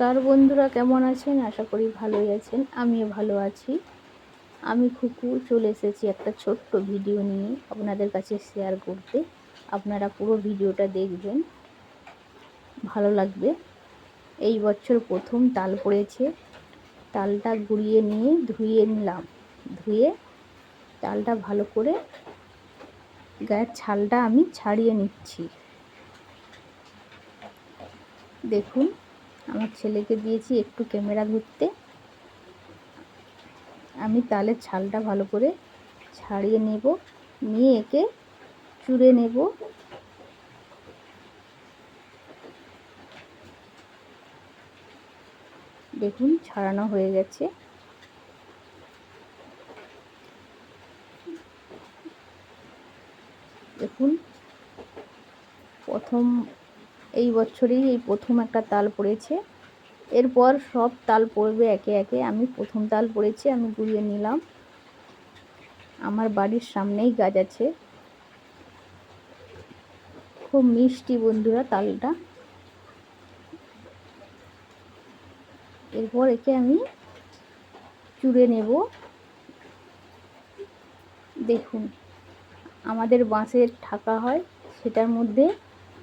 নমস্কার বন্ধুরা, কেমন আছেন? আশা করি ভালোই আছেন। আমিও ভালো আছি। আমি খুকু চলে এসেছি একটা ছোট্ট ভিডিও নিয়ে আপনাদের কাছে শেয়ার করতে। আপনারা পুরো ভিডিওটা দেখবেন, ভালো লাগবে। এই বছর প্রথম তাল পড়েছে। তালটা গুঁড়িয়ে নিয়ে ধুয়ে নিলাম। ধুয়ে তালটা ভালো করে গায়ের ছালটা আমি ছাড়িয়ে নিচ্ছি। দেখুন, আমার ছেলেকে দিয়েছি একটু ক্যামেরা ধরতে। আমি তালের ছালটা ভালো করে ছাড়িয়ে নেব, নিয়ে একে চুড়ে নেব। দেখুন, ছাড়ানো হয়ে গেছে। দেখুন, এই বছরেই এই প্রথম একটা তাল পড়েছে। এরপর সব তাল পড়বে একে একে। আমি প্রথম তাল পড়েছে, আমি গুঁড়িয়ে নিলাম। আমার বাড়ির সামনেই গাছ আছে, খুব মিষ্টি বন্ধুরা তালটা। এরপর একে আমি চুড়ে নেব। দেখুন, আমাদের বাঁশের ঠাকা হয়, সেটার মধ্যে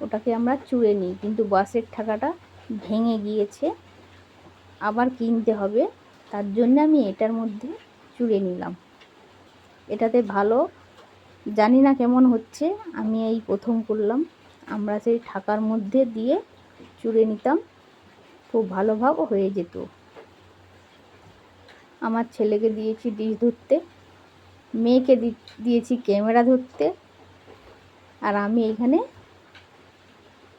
ওটাকে আমরা চুড়ে নিই, কিন্তু বাঁশের ঠাকাটা ভেঙে গিয়েছে, আবার কিনতে হবে। তার জন্য আমি এটার মধ্যে চুড়ে নিলাম। এটাতে ভালো, জানি না কেমন হচ্ছে, আমি এই প্রথম করলাম। আমরা সেই ঠাকার মধ্যে দিয়ে চুড়ে নিতাম, খুব ভালোভাবে হয়ে যেত। আমার ছেলেকে দিয়েছি ডিশ ধরতে, মেয়েকে দিয়েছি ক্যামেরা ধরতে, আর আমি এখানে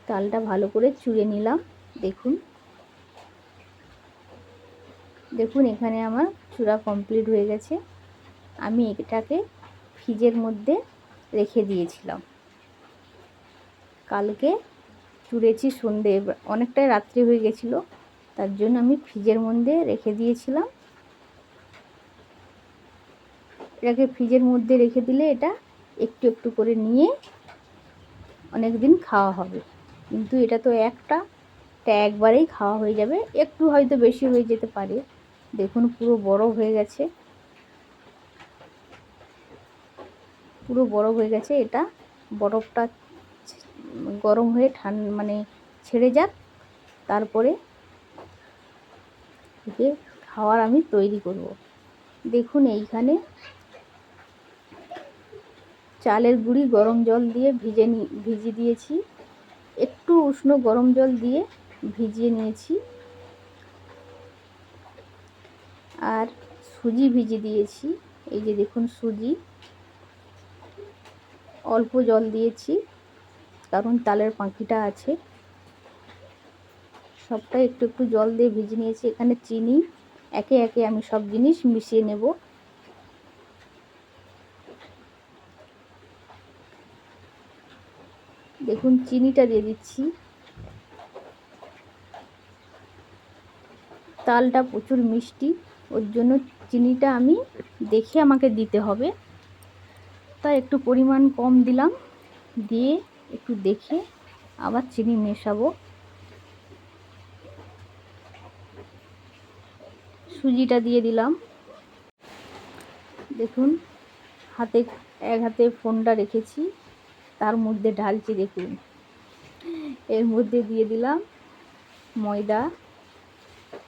তালটা ভালো করে চুড়ে নিলাম। দেখুন দেখুন, এখানে আমার চূড়া কমপ্লিট হয়ে গেছে। আমি এটাকে ফ্রিজের মধ্যে রেখে দিয়েছিলাম। কালকে চুড়েছি সন্ধে, অনেকটাই রাত্রি হয়ে গেছিলো, তার জন্য আমি ফ্রিজের মধ্যে রেখে দিয়েছিলাম। এটাকে ফ্রিজের মধ্যে রেখে দিলে এটা একটু একটু করে নিয়ে অনেক দিন খাওয়া হবে। কিন্তু এটা তো এটা একবারেই খাওয়া হয়ে যাবে, একটু হয়তো বেশি হয়ে যেতে পারে। দেখুন, পুরো বরফ হয়ে গেছে, পুরো বরফ হয়ে গেছে। এটা বরফটা গরম হয়ে মানে ছেড়ে যাক, তারপরে একে খাওয়ার আমি তৈরি করব। দেখুন, এইখানে চালের গুঁড়ি গরম জল দিয়ে ভিজিয়ে দিয়েছি, একটু উষ্ণ গরম জল দিয়ে ভিজিয়ে নিয়েছি। আর সুজি ভিজিয়ে দিয়েছি, এই যে দেখুন সুজি। অল্প জল দিয়েছি, কারণ তালের পাখিটা আছে। সবটা একটু একটু জল দিয়ে ভিজিয়ে নিয়েছি। এখানে চিনি, একে একে আমি সব জিনিস মিশিয়ে নেব। দেখুন, চিনিটা দিয়ে দিচ্ছি। তালটা প্রচুর মিষ্টি, ওর জন্য চিনিটা আমি দেখে আমাকে দিতে হবে, তাই একটু পরিমাণ কম দিলাম। দিয়ে একটু দেখে আবার চিনি মেশাবো। সুজিটা দিয়ে দিলাম। দেখুন, এক হাতে ফোনটা রেখেছি, তার মধ্যে ঢালছি। দেখুন, এর মধ্যে দিয়ে দিলাম ময়দা।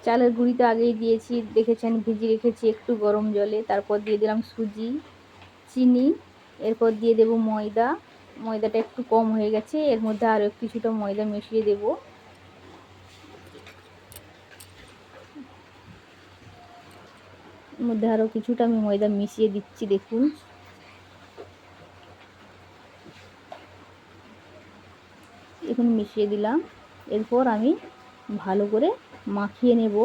চালের গুঁড়িটা আগেই দিয়েছি, দেখেছেন, ভিজিয়ে রেখেছি একটু গরম জলে। তারপর দিয়ে দিলাম সুজি, চিনি, এরপর দিয়ে দেব ময়দা। ময়দাটা একটু কম হয়ে গেছে, এর মধ্যে আরও কিছুটা ময়দা মিশিয়ে দেব। এর মধ্যে আরও কিছুটা আমি ময়দা মিশিয়ে দিচ্ছি। দেখুন, এখন মিশিয়ে দিলাম। এরপর আমি ভালো করে মাখিয়ে নেব।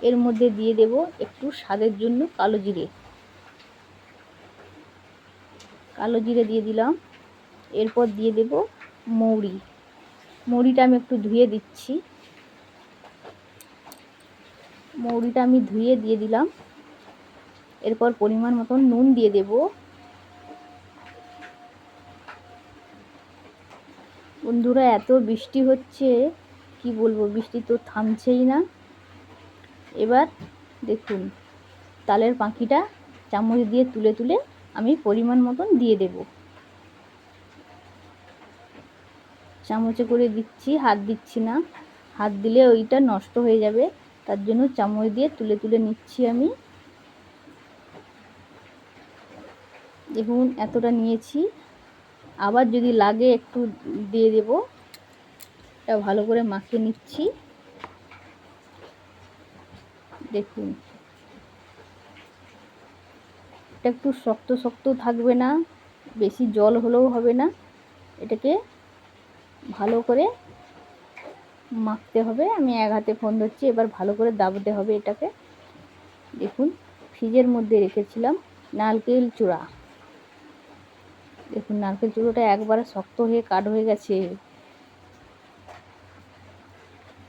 এর মধ্যে দিয়ে দেব একটু স্বাদের জন্য কালো জিরে। কালো জিরে দিয়ে দিলাম। এরপর দিয়ে দেব মৌরি। মৌরিটা আমি একটু ধুয়ে দিচ্ছি। মৌরিটা আমি ধুয়ে দিয়ে দিলাম। এরপর পরিমাণ মতন নুন দিয়ে দেব। বন্ধুরা, এত বৃষ্টি হচ্ছে, কি বলবো, বৃষ্টি তো থামছেই না। এবার দেখুন তালের পাখিটা চামচ দিয়ে তুলে তুলে আমি পরিমাণ মতন দিয়ে দেব। চামচে করে দিচ্ছি, হাত দিচ্ছি না, হাত দিলে ওইটা নষ্ট হয়ে যাবে, তার জন্য চামচ দিয়ে তুলে তুলে নিচ্ছি আমি। দেখুন এতটা নিয়েছি, আবার যদি লাগে একটু দিয়ে দেব। এটা ভালো করে মাখিয়ে নিচ্ছি। দেখুন এটা একটু শক্ত শক্ত থাকবে না, বেশি জল হলেও হবে না, এটাকে ভালো করে মাখতে হবে। আমি এক হাতে ফোন ধরছি, এবার ভালো করে দাবতে হবে এটাকে। দেখুন ফ্রিজের মধ্যে রেখেছিলাম নারকেল চূড়া। দেখুন নারকেল চূড়াটা একবারে শক্ত হয়ে কাঠ হয়ে গেছে।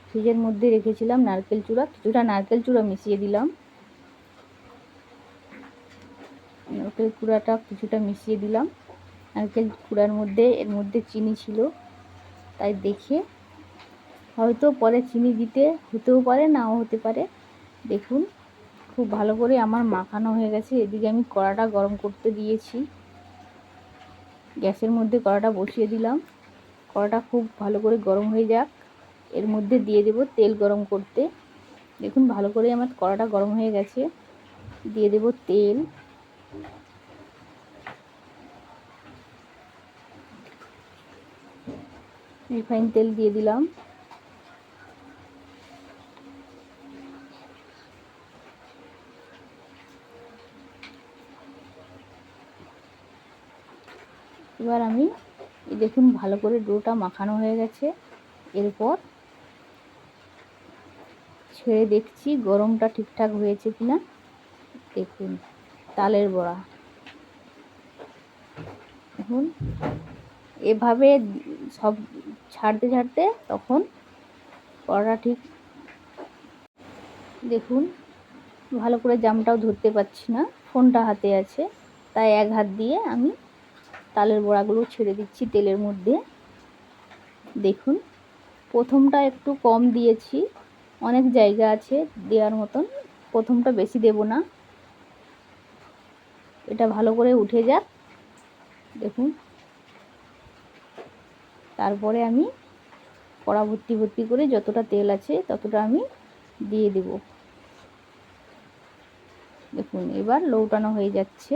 ফ্রিজের মধ্যে রেখেছিলাম নারকেল চূড়া, কিছুটা নারকেল চূড়া মিশিয়ে দিলাম। নারকেল কুড়াটা কিছুটা মিশিয়ে দিলাম। নারকেল কুড়ার মধ্যে এর মধ্যে চিনি ছিল, তাই দেখে হয়তো পরে চিনি দিতে হতেও পারে, নাও হতে পারে। দেখুন খুব ভালো করে আমার মাখানো হয়ে গেছে। এদিকে আমি কড়াটা গরম করতে দিয়েছি, গ্যাসের মধ্যে কড়াটা বসিয়ে দিলাম। কড়াটা খুব ভালো করে গরম হয়ে যাক, এর মধ্যে দিয়ে দেব তেল গরম করতে। দেখুন ভালো করে আমার কড়াটা গরম হয়ে গেছে, দিয়ে দেব তেল। রিফাইন তেল দিয়ে দিলাম। এবার আমি দেখুন ভালো করে ডোটা মাখানো হয়ে গেছে। এরপর ছেড়ে দেখছি গরমটা ঠিকঠাক হয়েছে কিনা। দেখুন তালের বড়া, দেখুন এভাবে সব ছাড়তে ছাড়তে তখন কড়াটা ঠিক, দেখুন ভালো করে জামটাও ধরতে পারছি না, ফোনটা হাতে আছে, তাই এক হাত দিয়ে আমি তালের বড়াগুলো ছেড়ে দিচ্ছি তেলের মধ্যে। দেখুন প্রথমটা একটু কম দিয়েছি, অনেক জায়গা আছে দেওয়ার মতন, প্রথমটা বেশি দেব না। এটা ভালো করে উঠে যাক। দেখুন তারপরে আমি কড়া ভর্তি ভর্তি করে যতটা তেল আছে ততটা আমি দিয়ে দেব। দেখুন এবার লৌটানো হয়ে যাচ্ছে।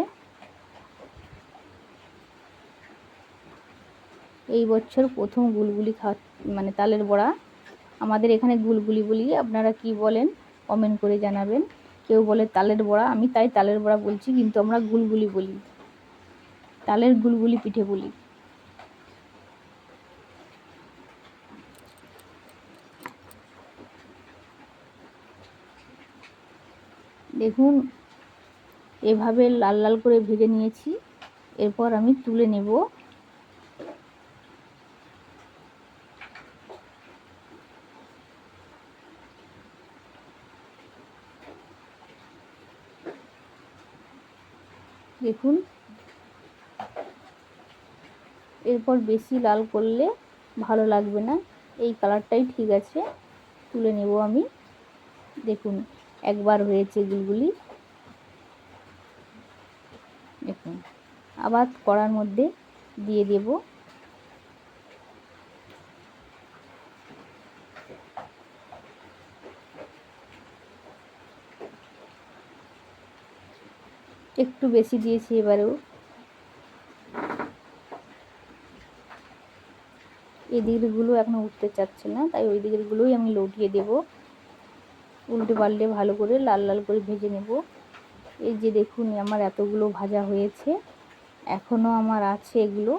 এই বছর প্রথম গুলগুলি মানে তালের বড়া, আমাদের এখানে গুলগুলি বলি, আপনারা কি বলেন কমেন্ট করে জানাবেন। কেউ বলে তালের বড়া, আমি তাই তালের বড়া বলছি, কিন্তু আমরা গুলগুলি বলি, তালের গুলগুলি পিঠে বলি। দেখুন এভাবে লাল লাল করে ভেজে নিয়েছি, এরপর আমি তুলে নেব। দেখুন এরপর বেশি লাল করলে ভালো লাগবে না, এই কালারটাই ঠিক আছে, তুলে নেব আমি। দেখুন একবার হয়েছে গুলগুলি। দেখুন আবার কড়ার মধ্যে দিয়ে দেব। একটু বেশি দিয়েছি এবারেও। এই দিকেরগুলো এখনো উঠতে চাচ্ছে না, তাই ওই দিকেরগুলোই আমি লৌটিয়ে দেব। উল্টে পাল্টে ভালো করে লাল লাল করে ভেজে নেব। এই যে দেখুন আমার এতগুলো ভাজা হয়েছে, এখনো আমার আছে এগুলো।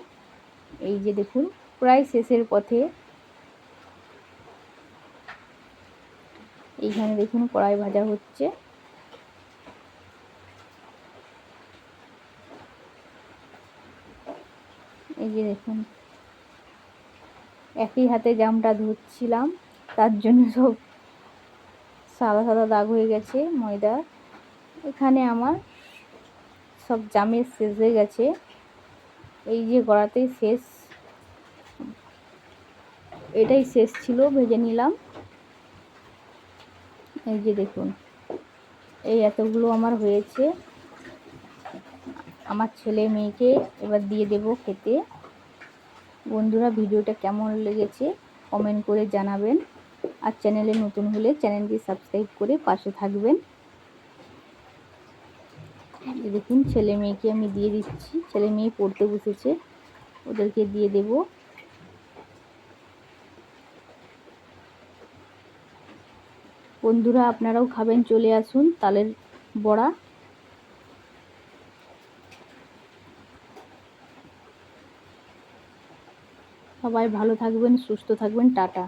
এই যে দেখুন প্রায় শেষের পথে। এইখানে দেখুন কড়াই ভাজা হচ্ছে। এই যে দেখুন একই হাতে জামটা ধরছিলাম, তার জন্য সব সাদা সাদা দাগ হয়ে গেছে ময়দা। এখানে আমার সব জামের শেষ হয়ে গেছে, এই যে গড়াতেই শেষ, এটাই শেষ ছিল, ভেজে নিলাম। এই যে দেখুন, এই এতগুলো আমার হয়েছে। আমার ছেলে মেয়েকে এবার দিয়ে দেব খেতে। বন্ধুরা, ভিডিওটা কেমন লেগেছে কমেন্ট করে জানাবেন, আর চ্যানেলে নতুন হলে চ্যানেলটি সাবস্ক্রাইব করে পাশে থাকবেন। দেখুন, ছেলে মেয়েকে আমি দিয়ে দিচ্ছি। ছেলে মেয়ে পড়তে বসেছে, ওদেরকে দিয়ে দেব। বন্ধুরা, আপনারাও খাবেন, চলে আসুন। তালের বড়া। সবাই ভালো থাকবেন, সুস্থ থাকবেন। টাটা।